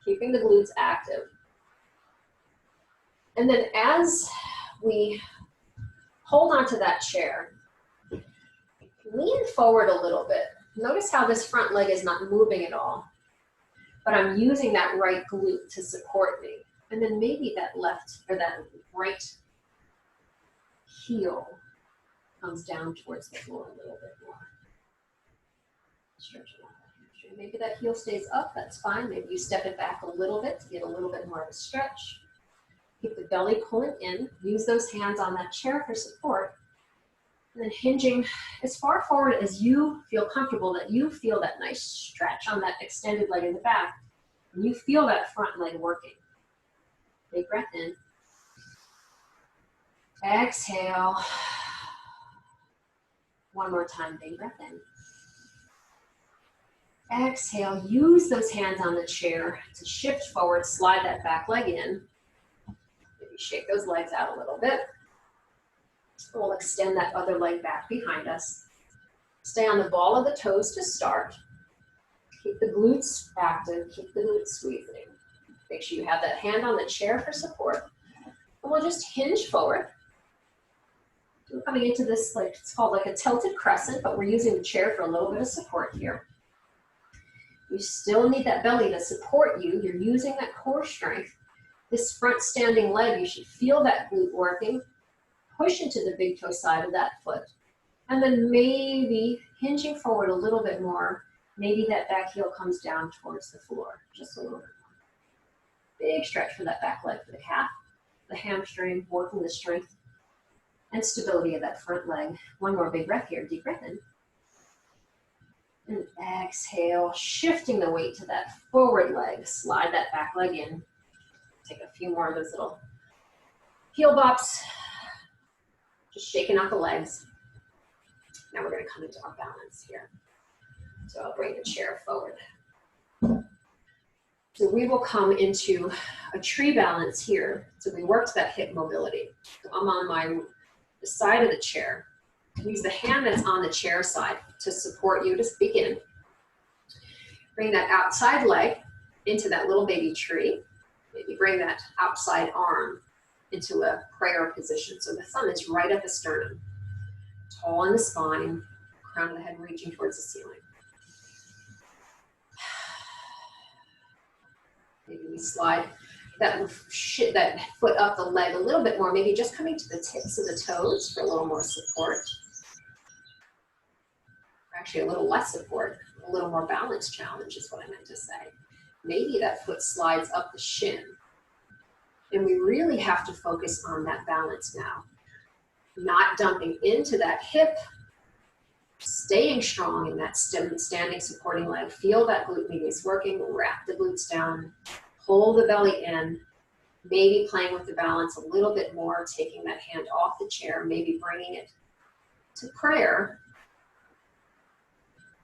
keeping the glutes active. And then as we hold onto that chair, lean forward a little bit. Notice how this front leg is not moving at all, but I'm using that right glute to support me. And then maybe that left or that right heel comes down towards the floor a little bit more. Stretching out that hamstring. Maybe that heel stays up, that's fine. Maybe you step it back a little bit to get a little bit more of a stretch. Keep the belly pulling in. Use those hands on that chair for support. And then hinging as far forward as you feel comfortable, that you feel that nice stretch on that extended leg in the back. And you feel that front leg working. Big breath in. Exhale. One more time, big breath in. Exhale, use those hands on the chair to shift forward, slide that back leg in. Maybe shake those legs out a little bit. We'll extend that other leg back behind us. Stay on the ball of the toes to start. Keep the glutes active, keep the glutes squeezing. Make sure you have that hand on the chair for support. And we'll just hinge forward. We're coming into this, like it's called like a tilted crescent, but we're using the chair for a little bit of support here. You still need that belly to support you. You're using that core strength. This front standing leg, you should feel that glute working. Push into the big toe side of that foot. And then maybe hinging forward a little bit more. Maybe that back heel comes down towards the floor, just a little bit more. Big stretch for that back leg for the calf, the hamstring, working the strength and stability of that front leg. One more big breath here, deep breath in. And exhale, shifting the weight to that forward leg. Slide that back leg in. Take a few more of those little heel bops. Just shaking out the legs. Now we're going to come into our balance here. So I'll bring the chair forward. So So we will come into a tree balance here. So we worked that hip mobility. So I'm on the side of the chair. Use the hand that's on the chair side to support you to begin. Bring that outside leg into that little baby tree. Maybe bring that outside arm into a prayer position. So the thumb is right at the sternum. Tall in the spine, crown of the head reaching towards the ceiling. Maybe we slide that foot up the leg a little bit more, maybe just coming to the tips of the toes for a little more support. Or actually a little less support, a little more balance challenge is what I meant to say. Maybe that foot slides up the shin. And we really have to focus on that balance now. Not dumping into that hip, staying strong in that standing supporting leg. Feel that glute medius working, wrap the glutes down, pull the belly in, maybe playing with the balance a little bit more, taking that hand off the chair, maybe bringing it to prayer.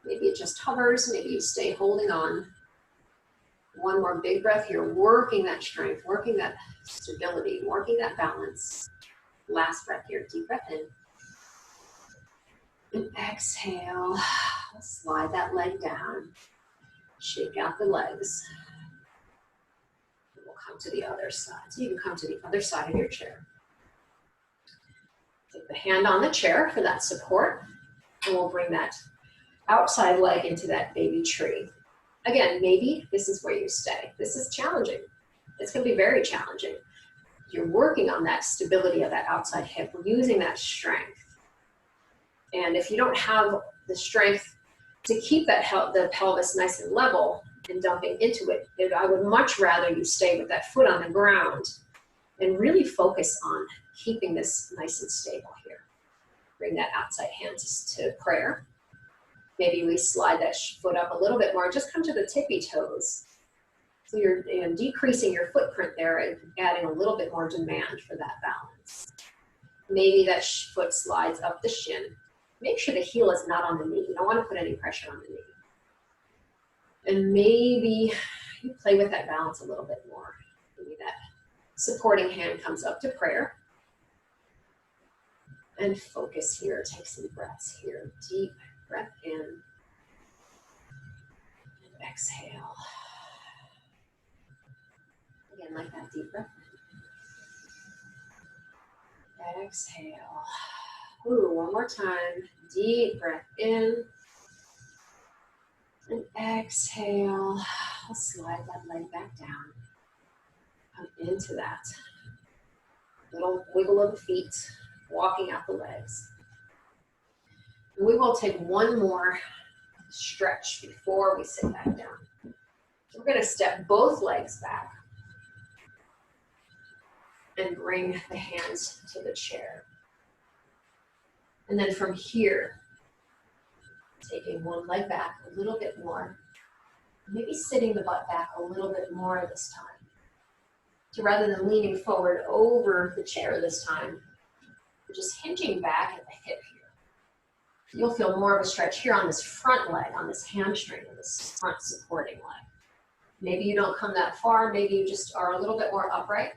Maybe it just hovers, maybe you stay holding on. One more big breath here, working that strength, working that stability, working that balance. Last breath here, deep breath in. And exhale, slide that leg down, shake out the legs. We'll come to the other side. So you can come to the other side of your chair. Take the hand on the chair for that support, and we'll bring that outside leg into that baby tree. Again, maybe this is where you stay. This is challenging. It's going to be very challenging. You're working on that stability of that outside hip, using that strength. And if you don't have the strength to keep the pelvis nice and level and dumping into it, I would much rather you stay with that foot on the ground and really focus on keeping this nice and stable here. Bring that outside hand to prayer. Maybe we slide that foot up a little bit more, just come to the tippy toes. So you're decreasing your footprint there and adding a little bit more demand for that balance. Maybe that foot slides up the shin. Make sure the heel is not on the knee. You don't want to put any pressure on the knee. And maybe you play with that balance a little bit more. Maybe that supporting hand comes up to prayer. And focus here. Take some breaths here. Deep breath in. And exhale. Again, like that deep breath in. Exhale. Ooh, one more time. Deep breath in. And exhale. I'll slide that leg back down. Come into that. Little wiggle of the feet. Walking out the legs. And we will take one more stretch before we sit back down. So we're going to step both legs back. And bring the hands to the chair. And then from here, taking one leg back a little bit more, maybe sitting the butt back a little bit more this time. So rather than leaning forward over the chair this time, we're just hinging back at the hip here. You'll feel more of a stretch here on this front leg, on this hamstring, and this front supporting leg. Maybe you don't come that far, maybe you just are a little bit more upright.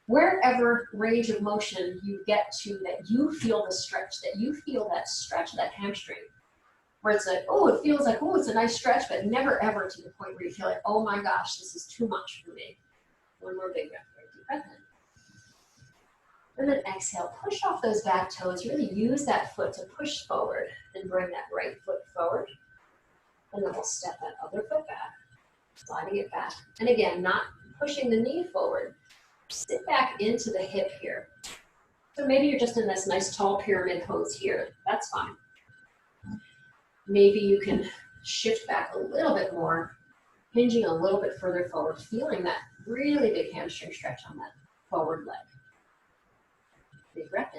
Wherever range of motion you get to that you feel the stretch, that hamstring, where it's like, oh, it feels like, oh, it's a nice stretch, but never ever to the point where you feel like, oh my gosh, this is too much for me. One more big breath, deep breath in. And then exhale, push off those back toes, really use that foot to push forward and bring that right foot forward. And then we'll step that other foot back, sliding it back. And again, not pushing the knee forward. Sit back into the hip here. So maybe you're just in this nice tall pyramid pose here. That's fine. Maybe you can shift back a little bit more, hinging a little bit further forward, feeling that really big hamstring stretch on that forward leg. Big breath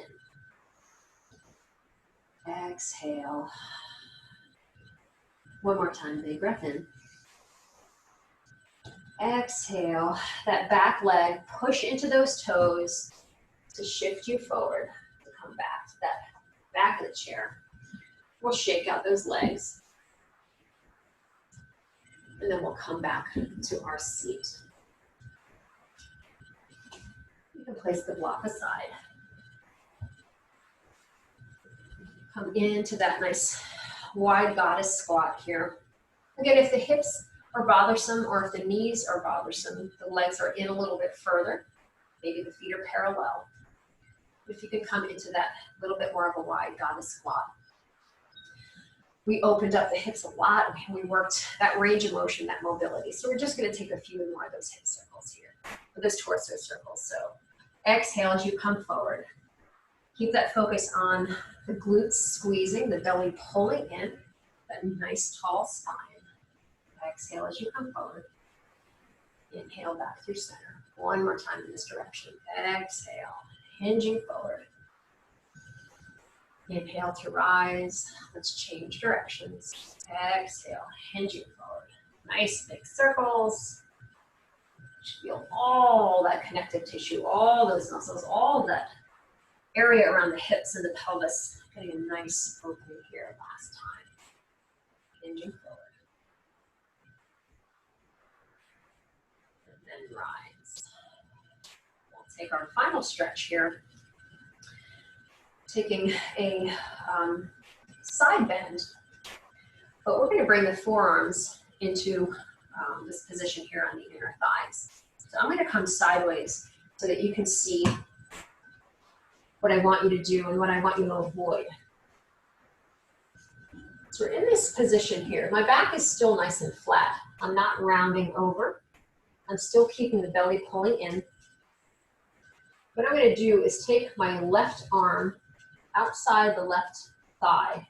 in. Exhale. One more time, big breath in. Exhale, that back leg, push into those toes to shift you forward, to come back to that back of the chair. We'll shake out those legs. And then we'll come back to our seat. You can place the block aside. Come into that nice wide goddess squat here. Again, if the hips are bothersome or if the knees are bothersome, the legs are in a little bit further, maybe the feet are parallel. If you can come into that little bit more of a wide goddess squat. We opened up the hips a lot. We worked that range of motion, that mobility. So we're just going to take a few more of those hip circles here, or those torso circles. So exhale as you come forward. Keep that focus on the glutes squeezing, the belly pulling in, that nice tall spine. Exhale as you come forward. Inhale back through center. One more time in this direction. Exhale, hinging forward. Inhale to rise. Let's change directions. Exhale, hinging forward. Nice big circles. Feel all that connective tissue, all those muscles, all that area around the hips and the pelvis. Getting a nice opening here last time. Hinging forward. And then rise. We'll take our final stretch here. Taking a side bend, but we're going to bring the forearms into this position here on the inner thighs. So I'm going to come sideways so that you can see what I want you to do and what I want you to avoid. So we're in this position here. My back is still nice and flat. I'm not rounding over. I'm still keeping the belly pulling in. What I'm going to do is take my left arm outside the left thigh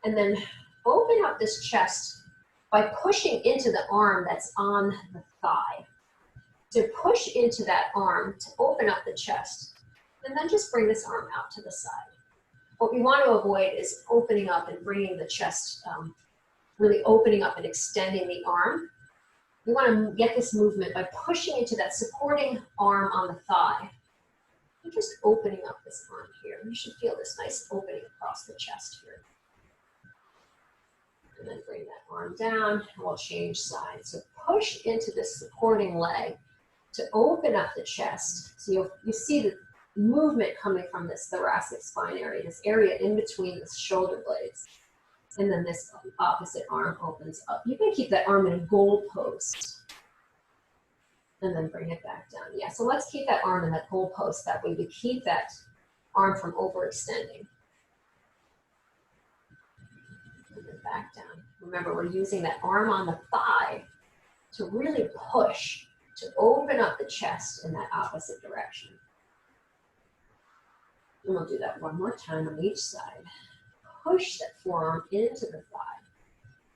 and then open up this chest by pushing into the arm that's on the thigh. So push into that arm to open up the chest and then just bring this arm out to the side. What we want to avoid is opening up and bringing the chest, really opening up and extending the arm. We want to get this movement by pushing into that supporting arm on the thigh. You're just opening up this arm here. You should feel this nice opening across the chest here. And then bring that arm down, and we'll change sides. So push into this supporting leg to open up the chest. So you see the movement coming from this thoracic spine area, this area in between the shoulder blades. And then this opposite arm opens up. You can keep that arm in a goal post. And then bring it back down. Yeah, so let's keep that arm in that goal post. That way we keep that arm from overextending. And then back down. Remember, we're using that arm on the thigh to really push, to open up the chest in that opposite direction. And we'll do that one more time on each side. Push that forearm into the thigh.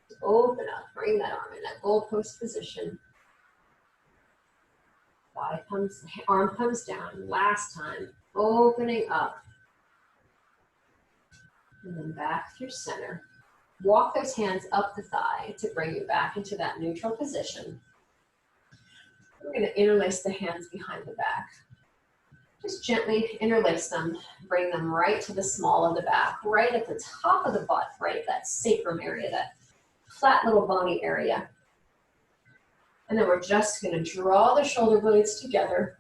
To open up, bring that arm in that goal post position. Arm comes down. Last time, opening up. And then back through center. Walk those hands up the thigh to bring you back into that neutral position. We're going to interlace the hands behind the back. Just gently interlace them. Bring them right to the small of the back, right at the top of the butt, right at that sacrum area, that flat little bony area. And then we're just going to draw the shoulder blades together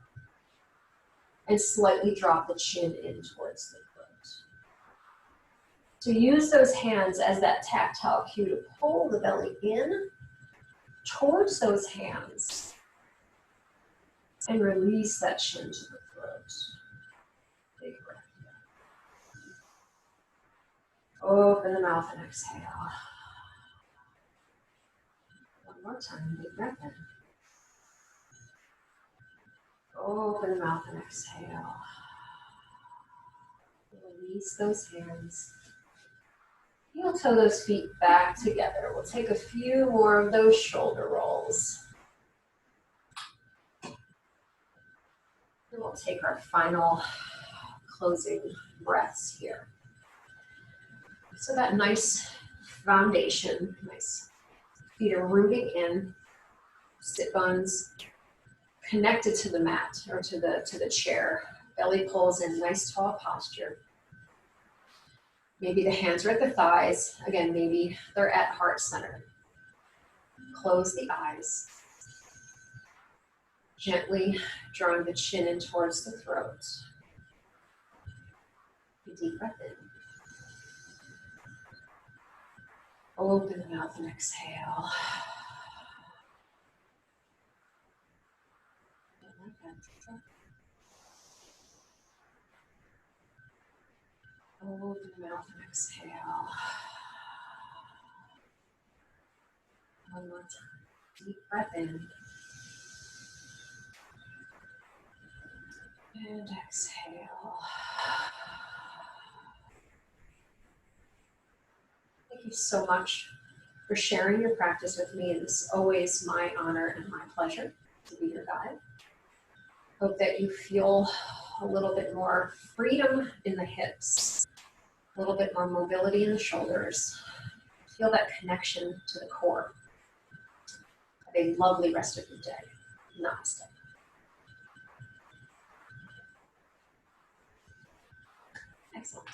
and slightly drop the chin in towards the foot. So use those hands as that tactile cue to pull the belly in towards those hands and release that chin to the throat. Big breath. Open the mouth and exhale. One more time, big breath in. Open the mouth and exhale. Release those hands. Heel toe those feet back together. We'll take a few more of those shoulder rolls. And we'll take our final closing breaths here. So that nice foundation, nice feet are rooting in, sit bones connected to the mat or to the chair. Belly pulls in, nice tall posture. Maybe the hands are at the thighs. Again, maybe they're at heart center. Close the eyes. Gently drawing the chin in towards the throat. A deep breath in. Open the mouth and exhale. Like that. Open the mouth and exhale. One more time. Deep breath in. And exhale. Thank you so much for sharing your practice with me. It is always my honor and my pleasure to be your guide. Hope that you feel a little bit more freedom in the hips, a little bit more mobility in the shoulders. Feel that connection to the core. Have a lovely rest of your day. Namaste. Excellent.